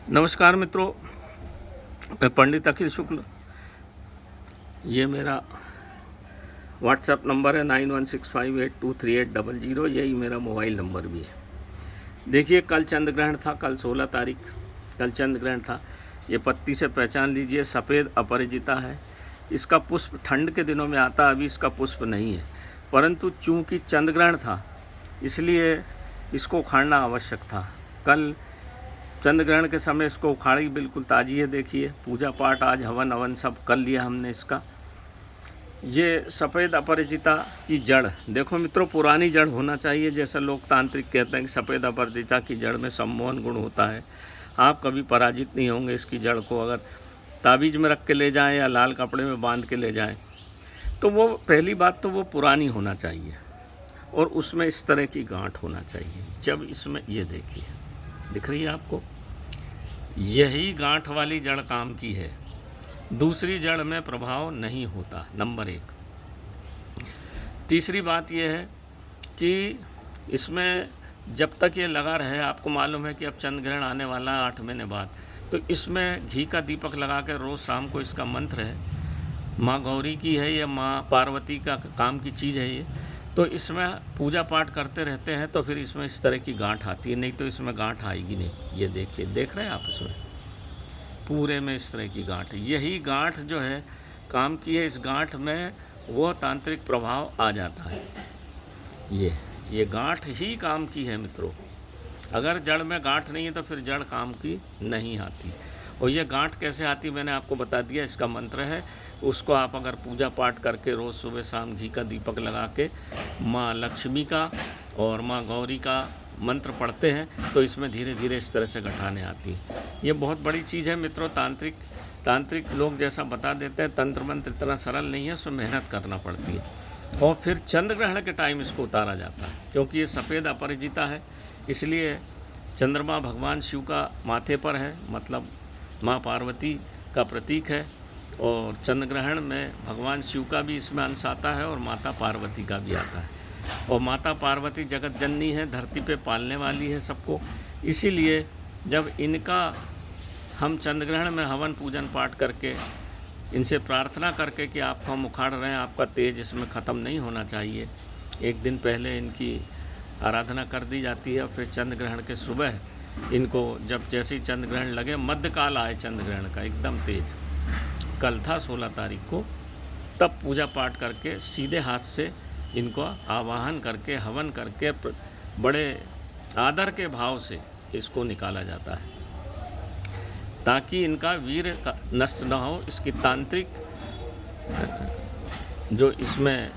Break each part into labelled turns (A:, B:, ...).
A: नमस्कार मित्रों, मैं पंडित अखिल शुक्ल। ये मेरा व्हाट्सएप नंबर है 9165823800। यही मेरा मोबाइल नंबर भी है। देखिए, कल चंद्र ग्रहण था, कल 16 तारीख कल चंद्र ग्रहण था। ये पत्ती से पहचान लीजिए, सफ़ेद अपराजिता है। इसका पुष्प ठंड के दिनों में आता, अभी इसका पुष्प नहीं है, परंतु चूँकि चंद्र ग्रहण था इसलिए इसको उखाड़ना आवश्यक था। कल चंद्र ग्रहण के समय इसको उखाड़ी, बिल्कुल ताज़ी है। देखिए, पूजा पाठ आज हवन अवन सब कर लिया हमने इसका। ये सफ़ेद अपराजिता की जड़, देखो मित्रों, पुरानी जड़ होना चाहिए। जैसा लोग तांत्रिक कहते हैं कि सफ़ेद अपराजिता की जड़ में सम्मोहन गुण होता है। आप कभी पराजित नहीं होंगे। इसकी जड़ को अगर ताबीज़ में रख के ले जाएं या लाल कपड़े में बांध के ले जाएं, तो वो पहली बात तो वो पुरानी होना चाहिए और उसमें इस तरह की गांठ होना चाहिए। जब इसमें ये देखिए, दिख रही है आपको, यही गांठ वाली जड़ काम की है। दूसरी जड़ में प्रभाव नहीं होता, नंबर एक। तीसरी बात यह है कि इसमें जब तक ये लगा रहे, आपको मालूम है कि अब चंद्र ग्रहण आने वाला है 8 महीने बाद, तो इसमें घी का दीपक लगा कर रोज़ शाम को इसका मंत्र है। माँ गौरी की है, या माँ पार्वती का काम की चीज़ है ये। तो इसमें पूजा पाठ करते रहते हैं तो फिर इसमें इस तरह की गांठ आती है, नहीं तो इसमें गांठ आएगी नहीं। ये देखिए, देख रहे हैं आप, इसमें पूरे में इस तरह की गांठ। यही गांठ जो है काम की है। इस गांठ में वो तांत्रिक प्रभाव आ जाता है। ये गांठ ही काम की है मित्रों। अगर जड़ में गांठ नहीं है तो फिर जड़ काम की नहीं आती। और ये गांठ कैसे आती मैंने आपको बता दिया, इसका मंत्र है। उसको आप अगर पूजा पाठ करके रोज़ सुबह शाम घी का दीपक लगा के माँ लक्ष्मी का और माँ गौरी का मंत्र पढ़ते हैं तो इसमें धीरे धीरे इस तरह से गठाने आती है। ये बहुत बड़ी चीज़ है मित्रों। तांत्रिक लोग जैसा बता देते हैं, तंत्र मंत्र इतना सरल नहीं है, उसमें मेहनत करना पड़ती है। और फिर चंद्र ग्रहण के टाइम इसको उतारा जाता है, क्योंकि ये सफ़ेद अपराजिता है, इसलिए चंद्रमा भगवान शिव का माथे पर है, मतलब माँ पार्वती का प्रतीक है। और चंद्र ग्रहण में भगवान शिव का भी इसमें अंश आता है और माता पार्वती का भी आता है। और माता पार्वती जगत जननी है, धरती पे पालने वाली है सबको। इसीलिए जब इनका हम चंद्र ग्रहण में हवन पूजन पाठ करके इनसे प्रार्थना करके कि आपको हम उखाड़ रहे हैं, आपका तेज इसमें ख़त्म नहीं होना चाहिए, एक दिन पहले इनकी आराधना कर दी जाती है। और फिर चंद्र ग्रहण के सुबह इनको, जब जैसे ही चंद्र ग्रहण लगे, मध्यकाल आए चंद्र ग्रहण का एकदम तेज, कल था 16 तारीख को, तब पूजा पाठ करके सीधे हाथ से इनको आवाहन करके हवन करके बड़े आदर के भाव से इसको निकाला जाता है, ताकि इनका वीर नष्ट न हो। इसकी तांत्रिक जो इसमें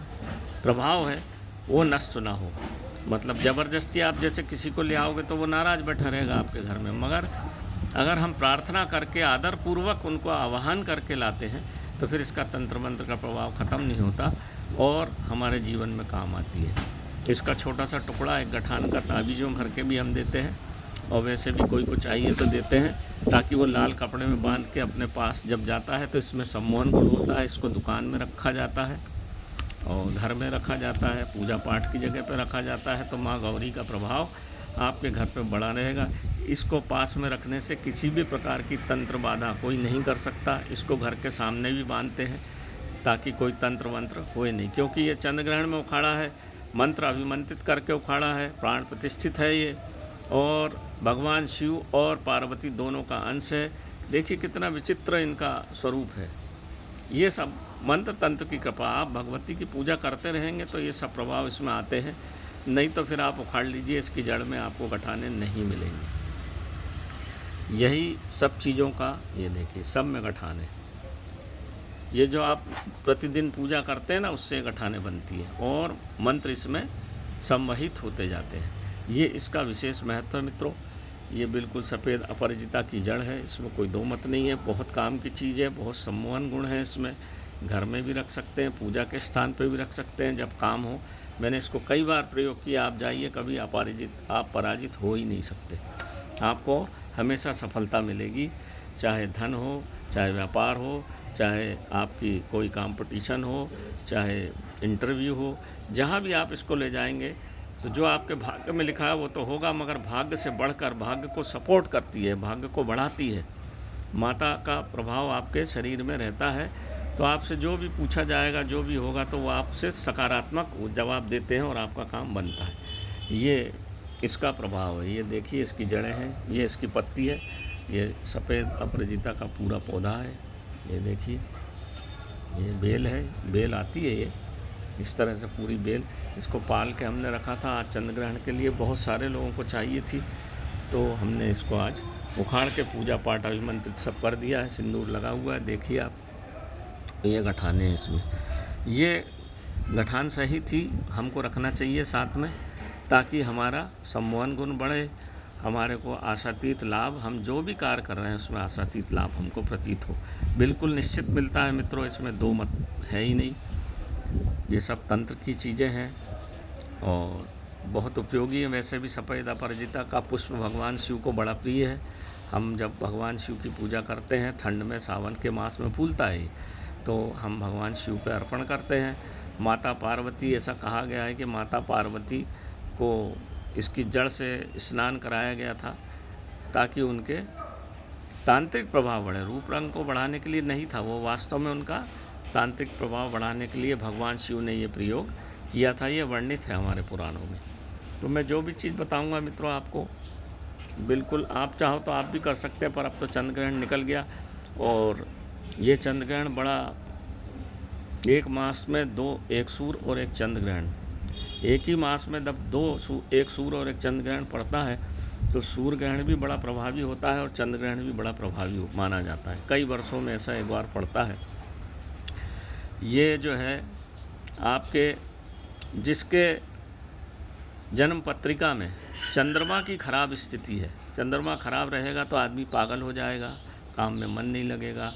A: प्रभाव है वो नष्ट ना हो। मतलब ज़बरदस्ती आप जैसे किसी को ले आओगे तो वो नाराज़ बैठा रहेगा आपके घर में, मगर अगर हम प्रार्थना करके आदर पूर्वक उनको आवाहन करके लाते हैं तो फिर इसका तंत्र मंत्र का प्रभाव ख़त्म नहीं होता और हमारे जीवन में काम आती है। इसका छोटा सा टुकड़ा एक गठान का ताबीज़ों भर के भी हम देते हैं, और वैसे भी कोई को चाहिए तो देते हैं, ताकि वो लाल कपड़े में बांध के अपने पास जब जाता है तो इसमें सम्मोहन गुण होता है। इसको दुकान में रखा जाता है और घर में रखा जाता है, पूजा पाठ की जगह पर रखा जाता है, तो माँ गौरी का प्रभाव आपके घर पे बड़ा रहेगा। इसको पास में रखने से किसी भी प्रकार की तंत्र बाधा कोई नहीं कर सकता। इसको घर के सामने भी बांधते हैं ताकि कोई तंत्र मंत्र होए नहीं, क्योंकि ये चंद्र ग्रहण में उखाड़ा है, मंत्र अभिमंत्रित करके उखाड़ा है, प्राण प्रतिष्ठित है ये, और भगवान शिव और पार्वती दोनों का अंश है। देखिए कितना विचित्र इनका स्वरूप है। ये सब मंत्र तंत्र की कृपा, आप भगवती की पूजा करते रहेंगे तो ये सब प्रभाव इसमें आते हैं, नहीं तो फिर आप उखाड़ लीजिए, इसकी जड़ में आपको गठाने नहीं मिलेंगे। यही सब चीज़ों का, ये देखिए, सब में गठाने, ये जो आप प्रतिदिन पूजा करते हैं ना, उससे गठाने बनती है और मंत्र इसमें सम्मोहित होते जाते हैं। ये इसका विशेष महत्व है मित्रों। ये बिल्कुल सफ़ेद अपराजिता की जड़ है, इसमें कोई दो मत नहीं है। बहुत काम की चीज़ है, बहुत सम्मोहन गुण है इसमें। घर में भी रख सकते हैं, पूजा के स्थान पे भी रख सकते हैं जब काम हो। मैंने इसको कई बार प्रयोग किया, आप जाइए, कभी आप पराजित हो ही नहीं सकते। आपको हमेशा सफलता मिलेगी, चाहे धन हो, चाहे व्यापार हो, चाहे आपकी कोई कंपटीशन हो, चाहे इंटरव्यू हो, जहाँ भी आप इसको ले जाएंगे तो जो आपके भाग्य में लिखा है वो तो होगा, मगर भाग्य से बढ़कर भाग्य को सपोर्ट करती है, भाग्य को बढ़ाती है। माता का प्रभाव आपके शरीर में रहता है, तो आपसे जो भी पूछा जाएगा, जो भी होगा, तो वो आपसे सकारात्मक जवाब देते हैं और आपका काम बनता है। ये इसका प्रभाव है। ये देखिए इसकी जड़ें हैं, ये इसकी पत्ती है, ये सफ़ेद अपराजिता का पूरा पौधा है। ये देखिए, ये बेल है, बेल आती है ये इस तरह से पूरी बेल। इसको पाल के हमने रखा था आज चंद्र ग्रहण के लिए, बहुत सारे लोगों को चाहिए थी, तो हमने इसको आज उखाड़ के पूजा पाठ अभिमंत्रित सब कर दिया है। सिंदूर लगा हुआ है, देखिए आप, ये गठाने हैं इसमें। ये गठान सही थी, हमको रखना चाहिए साथ में, ताकि हमारा सम्मोहन गुण बढ़े, हमारे को आशातीत लाभ, हम जो भी कार्य कर रहे हैं उसमें आशातीत लाभ हमको प्रतीत हो। बिल्कुल निश्चित मिलता है मित्रों, इसमें दो मत है ही नहीं। ये सब तंत्र की चीज़ें हैं और बहुत उपयोगी है। वैसे भी सफ़ेद अपराजिता का पुष्प भगवान शिव को बड़ा प्रिय है। हम जब भगवान शिव की पूजा करते हैं, ठंड में सावन के मास में फूलता है, तो हम भगवान शिव पे अर्पण करते हैं। माता पार्वती, ऐसा कहा गया है कि माता पार्वती को इसकी जड़ से स्नान कराया गया था ताकि उनके तांत्रिक प्रभाव बढ़े। रूप रंग को बढ़ाने के लिए नहीं था, वो वास्तव में उनका तांत्रिक प्रभाव बढ़ाने के लिए भगवान शिव ने ये प्रयोग किया था। ये वर्णित है हमारे पुराणों में। तो मैं जो भी चीज़ बताऊंगा मित्रों आपको, बिल्कुल आप चाहो तो आप भी कर सकते हैं, पर अब तो चंद्र ग्रहण निकल गया और ये चंद्र ग्रहण बड़ा, एक मास में दो, एक सूर्य और एक चंद्र ग्रहण, एक ही मास में जब एक सूर्य और एक चंद्र ग्रहण पड़ता है तो सूर्य ग्रहण भी बड़ा प्रभावी होता है और चंद्र ग्रहण भी बड़ा प्रभावी माना जाता है। कई वर्षों में ऐसा एक बार पड़ता है। ये जो है आपके जिसके जन्म पत्रिका में चंद्रमा की खराब स्थिति है, चंद्रमा खराब रहेगा तो आदमी पागल हो जाएगा, काम में मन नहीं लगेगा,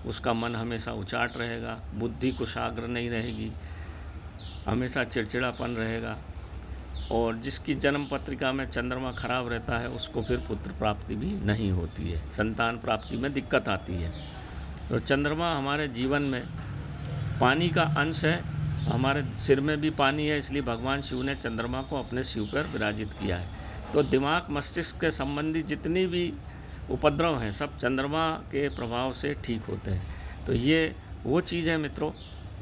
A: उसका मन हमेशा उचाट रहेगा, बुद्धि कुशाग्र नहीं रहेगी, हमेशा चिड़चिड़ापन रहेगा। और जिसकी जन्म पत्रिका में चंद्रमा खराब रहता है उसको फिर पुत्र प्राप्ति भी नहीं होती है, संतान प्राप्ति में दिक्कत आती है। तो चंद्रमा हमारे जीवन में पानी का अंश है, हमारे सिर में भी पानी है, इसलिए भगवान शिव ने चंद्रमा को अपने शिव पर विराजित किया है। तो दिमाग मस्तिष्क के संबंधी जितनी भी उपद्रव हैं सब चंद्रमा के प्रभाव से ठीक होते हैं। तो ये वो चीज़ है मित्रों,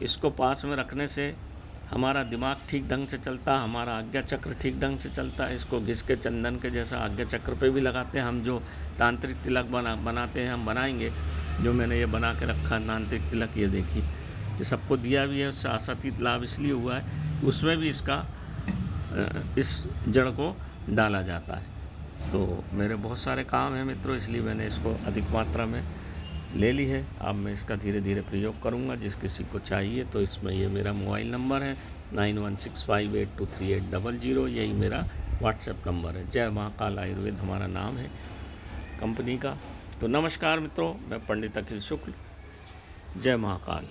A: इसको पास में रखने से हमारा दिमाग ठीक ढंग से चलता, हमारा आज्ञा चक्र ठीक ढंग से चलता है। इसको घिस के चंदन के जैसा आज्ञा चक्र पे भी लगाते हैं। हम जो तांत्रिक तिलक बनाते हैं, हम बनाएंगे, जो मैंने ये बना के रखा तांत्रिक तिलक, ये देखिए, ये सबको दिया भी है। उससे आशातीत लाभ इसलिए हुआ है, उसमें भी इसका इस जड़ को डाला जाता है। तो मेरे बहुत सारे काम हैं मित्रों, इसलिए मैंने इसको अधिक मात्रा में ले ली है। अब मैं इसका धीरे धीरे प्रयोग करूंगा। जिस किसी को चाहिए तो इसमें ये मेरा मोबाइल नंबर है 9165823800, यही मेरा व्हाट्सएप नंबर है। जय महाकाल आयुर्वेद हमारा नाम है कंपनी का। तो नमस्कार मित्रों, मैं पंडित अखिल शुक्ल, जय महाकाल।